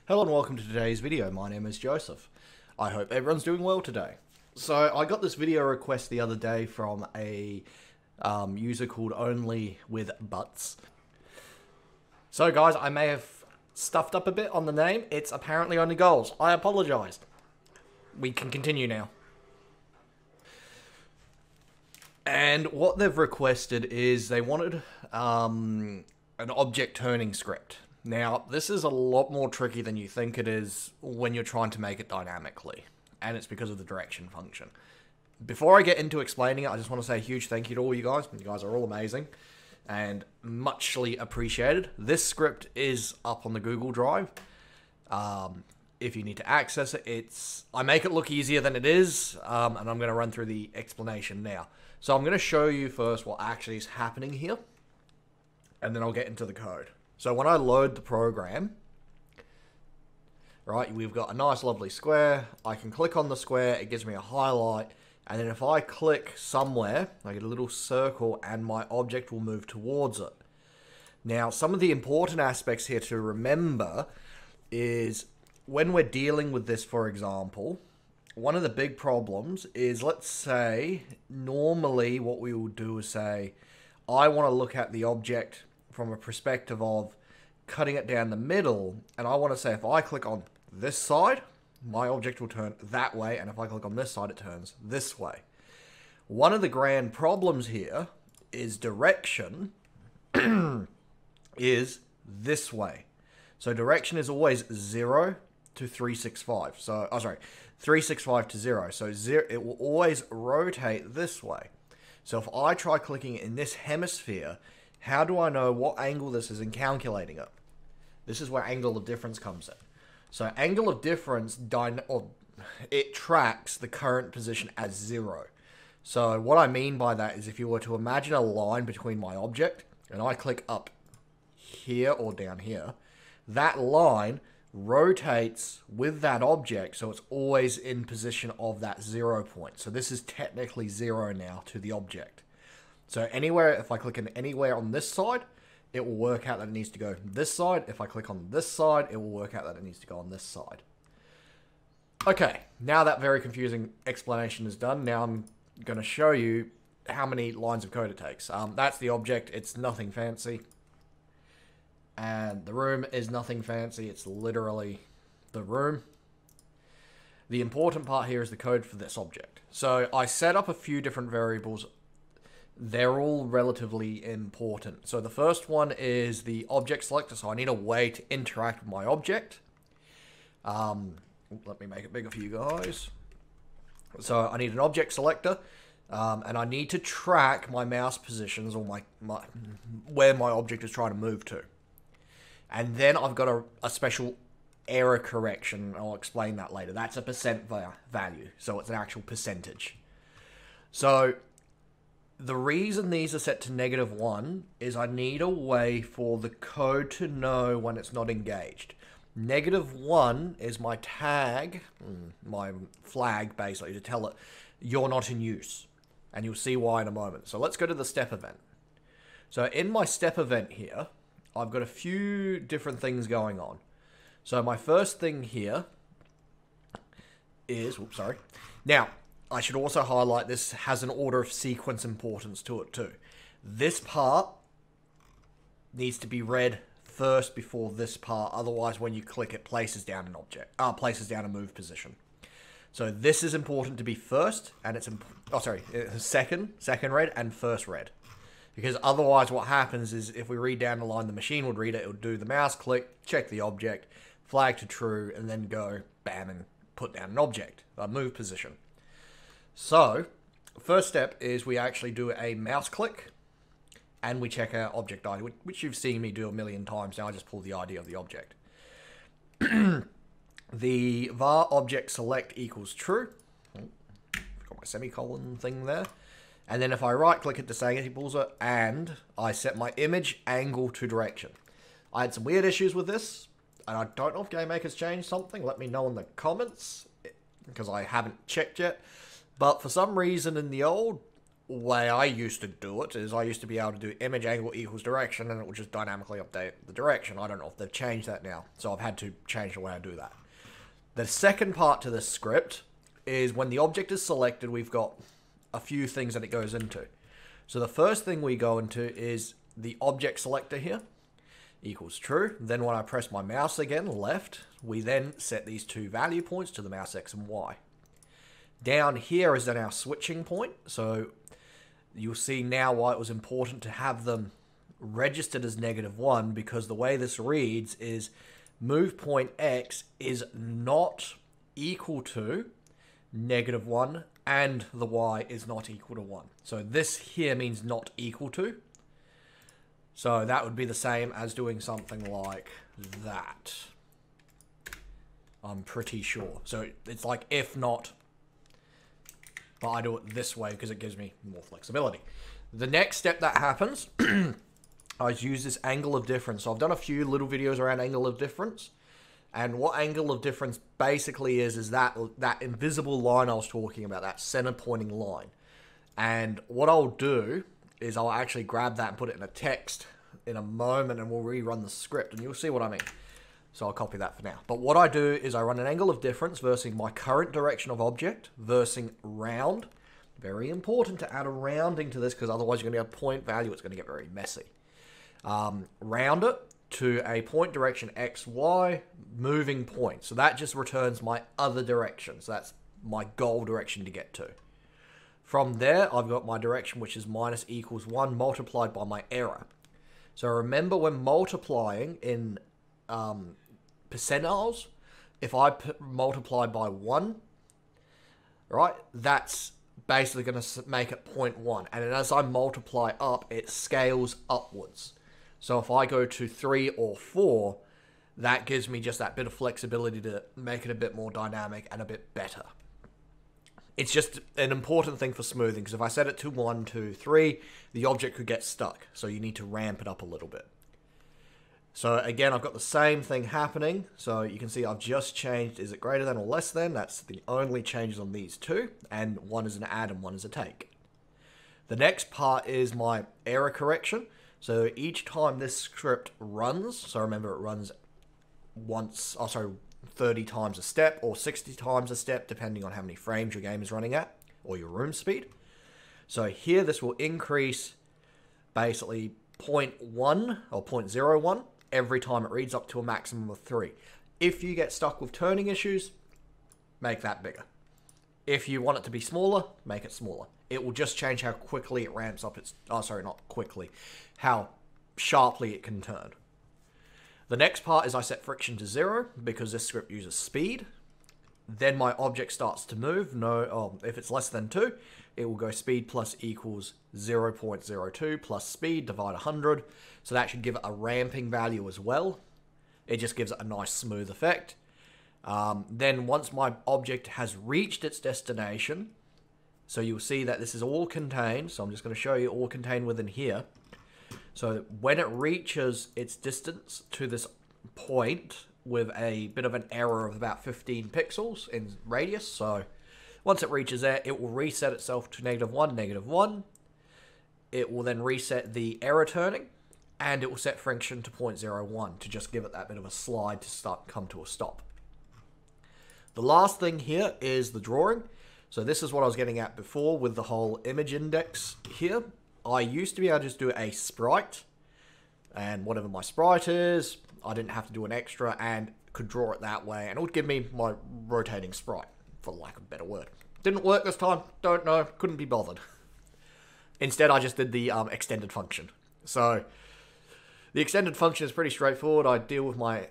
Hello and welcome to today's video. My name is Joseph. I hope everyone's doing well today. So I got this video request the other day from a user called Only with Butts. So guys, I may have stuffed up a bit on the name. It's apparently only goals. I apologize. We can continue now. And what they've requested is they wanted an object turning script. Now, this is a lot more tricky than you think it is when you're trying to make it dynamically, and it's because of the direction function. Before I get into explaining it, I just want to say a huge thank you to all you guys. You guys are all amazing and muchly appreciated. This script is up on the Google Drive. If you need to access it, I make it look easier than it is, and I'm going to run through the explanation now. So I'm going to show you first what actually is happening here, and then I'll get into the code. So when I load the program, right, we've got a nice lovely square. I can click on the square, it gives me a highlight, and then if I click somewhere, I get a little circle and my object will move towards it. Now, some of the important aspects here to remember is when we're dealing with this, for example, one of the big problems is, let's say, normally what we will do is say, I want to look at the object from a perspective of cutting it down the middle, and I want to say if I click on this side, my object will turn that way, and if I click on this side, it turns this way. One of the grand problems here is direction is this way. So direction is always 0 to 365. So, 365 to 0. So it will always rotate this way. So if I try clicking in this hemisphere, how do I know what angle this is in calculating it? This is where angle of difference comes in. So angle of difference, it tracks the current position as 0. So what I mean by that is if you were to imagine a line between my object, and I click up here or down here, that line rotates with that object, so it's always in position of that 0 point. So this is technically 0 now to the object. So anywhere, if I click in anywhere on this side, it will work out that it needs to go this side. If I click on this side, it will work out that it needs to go on this side. Okay, now that very confusing explanation is done. Now I'm going to show you how many lines of code it takes. That's the object. It's nothing fancy. And the room is nothing fancy. It's literally the room. The important part here is the code for this object. So I set up a few different variables. They're all relatively important. So the first one is the object selector. So I need a way to interact with my object. Let me make it bigger for you guys. So I need an object selector, and I need to track my mouse positions or where my object is trying to move to. And then I've got a special error correction. I'll explain that later. That's a percent value. So it's an actual percentage. So the reason these are set to -1 is I need a way for the code to know when it's not engaged. -1 is my tag, my flag basically, to tell it you're not in use. And you'll see why in a moment. So let's go to the step event. So in my step event here, I've got a few different things going on. So my first thing here is, Now, I should also highlight this has an order of sequence importance to it too. This part needs to be read first before this part. Otherwise, when you click, it places down an object, places down a move position. So this is important to be first, and it's second read and first read. Because otherwise what happens is if we read down the line, the machine would read it, it would do the mouse click, check the object, flag to true, and then go bam and put down an object, a move position. So, first step is we actually do a mouse click, and we check our object ID, which you've seen me do a million times. Now I just pull the ID of the object. The var object select equals true. Got my semicolon thing there. And then if I right click it, disables it, and I set my image angle to direction. I had some weird issues with this, and I don't know if Gamemaker's changed something. Let me know in the comments, because I haven't checked yet. But for some reason in the old way I used to do it is I used to be able to do image angle equals direction, and it would just dynamically update the direction. I don't know if they've changed that now, so I've had to change the way I do that. The second part to this script is when the object is selected, we've got a few things that it goes into. So the first thing we go into is the object selector here, equals true. Then when I press my mouse again, left, we then set these two value points to the mouse X and Y. Down here is then our switching point, so you'll see now why it was important to have them registered as -1, because the way this reads is move point X is not equal to -1 and the Y is not equal to 1. So this here means not equal to. So that would be the same as doing something like that. I'm pretty sure. So it's like if not, but I do it this way because it gives me more flexibility. The next step that happens, I use this angle of difference. So I've done a few little videos around angle of difference. And what angle of difference basically is that invisible line I was talking about, that center pointing line. And what I'll do is I'll actually grab that and put it in a text in a moment, and we'll rerun the script and you'll see what I mean. So I'll copy that for now. But what I do is I run an angle of difference versus my current direction of object versus round. Very important to add a rounding to this because otherwise you're going to get a point value. It's going to get very messy. Round it to a point direction X, Y, moving point. So that just returns my other direction. So that's my goal direction to get to. From there, I've got my direction, which is minus equals 1 multiplied by my error. So remember when multiplying in percentiles, if I multiply by 1, right, that's basically going to make it 0.1. And then as I multiply up, it scales upwards. So if I go to 3 or 4, that gives me just that bit of flexibility to make it a bit more dynamic and a bit better. It's just an important thing for smoothing, because if I set it to 1, 2, 3, the object could get stuck. So you need to ramp it up a little bit. So again, I've got the same thing happening. So you can see I've just changed, is it greater than or less than? That's the only changes on these two. And one is an add and one is a take. The next part is my error correction. So each time this script runs, so remember it runs once, 30 times a step or 60 times a step, depending on how many frames your game is running at, or your room speed. So here this will increase basically 0.1 or 0.01 every time it reads up to a maximum of 3. If you get stuck with turning issues, make that bigger. If you want it to be smaller, make it smaller. It will just change how quickly it ramps up its, not quickly, how sharply it can turn. The next part is I set friction to 0 because this script uses speed. Then my object starts to move. If it's less than 2, it will go speed plus equals 0.02 plus speed divide 100. So that should give it a ramping value as well. It just gives it a nice smooth effect. Then once my object has reached its destination, so you'll see that this is all contained. So I'm just going to show you all contained within here. So when it reaches its distance to this point with a bit of an error of about 15 pixels in radius, so once it reaches there, it will reset itself to -1, -1. It will then reset the error turning, and it will set friction to 0.01 to just give it that bit of a slide to come to a stop. The last thing here is the drawing. So this is what I was getting at before with the whole image index here. I used to be able to just do a sprite, and whatever my sprite is, I didn't have to do an extra and could draw it that way, and it would give me my rotating sprite, for lack of a better word. Didn't work this time, don't know, couldn't be bothered. Instead, I just did the extended function. So the extended function is pretty straightforward. I deal with my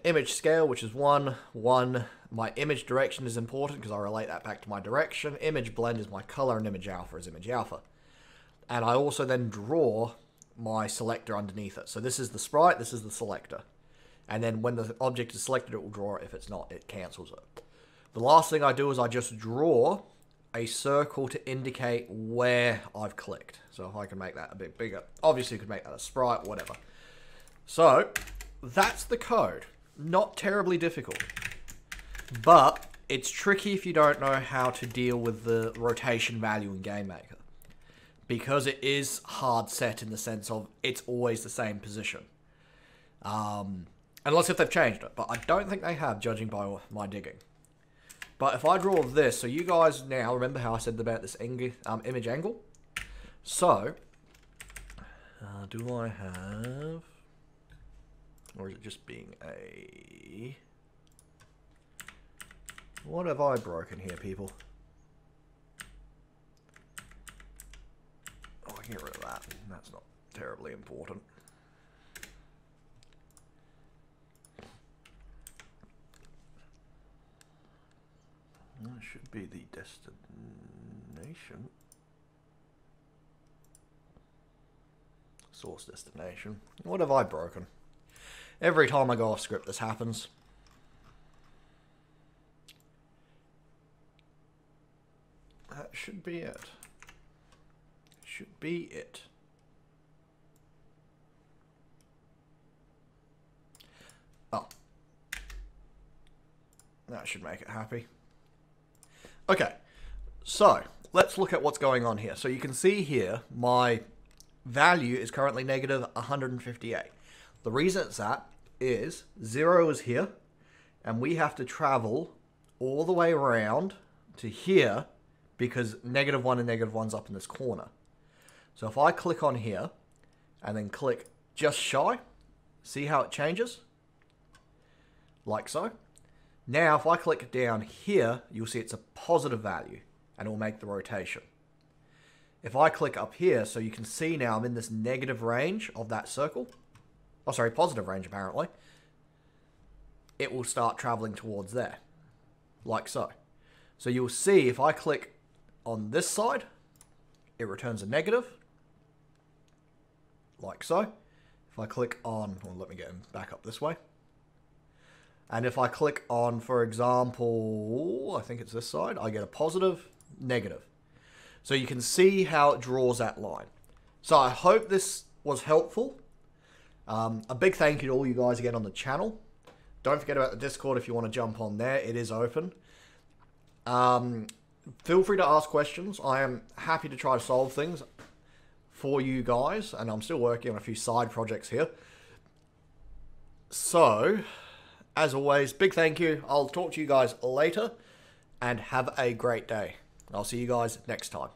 image scale, which is 1, 1. My image direction is important because I relate that back to my direction. Image blend is my color, and image alpha is image alpha. And I also then draw my selector underneath it. So this is the sprite, this is the selector. And then when the object is selected, it will draw it. If it's not, it cancels it. The last thing I do is I just draw a circle to indicate where I've clicked. So if I can make that a bit bigger, obviously you could make that a sprite, whatever. So that's the code. Not terribly difficult, but it's tricky if you don't know how to deal with the rotation value in Gamemaker. because it is hard set in the sense of it's always the same position. Unless if they've changed it, but I don't think they have, judging by my digging. But if I draw this, so you guys now remember how I said about this image angle? So, do I have, or is it just being a, what have I broken here, people? Oh, I can get rid of that. That's not terribly important. That should be the destination. Source destination. What have I broken? Every time I go off script, this happens. That should be it. Should be it. Oh. That should make it happy. Okay, so let's look at what's going on here. So you can see here, my value is currently negative 158. The reason it's that is 0 is here, and we have to travel all the way around to here because -1 and -1's up in this corner. So if I click on here and then click just shy, see how it changes? Like so. Now, if I click down here, you'll see it's a positive value, and it will make the rotation. If I click up here, so you can see now I'm in this negative range of that circle. Oh, sorry, positive range, apparently. It will start traveling towards there, like so. So you'll see if I click on this side, it returns a negative, like so. If I click on, well, let me get him back up this way. And if I click on, for example, I think it's this side, I get a positive, negative. So you can see how it draws that line. So I hope this was helpful. A big thank you to all you guys again on the channel. Don't forget about the Discord if you want to jump on there. It is open. Feel free to ask questions. I am happy to try to solve things for you guys. And I'm still working on a few side projects here. So, as always, big thank you. I'll talk to you guys later and have a great day. I'll see you guys next time.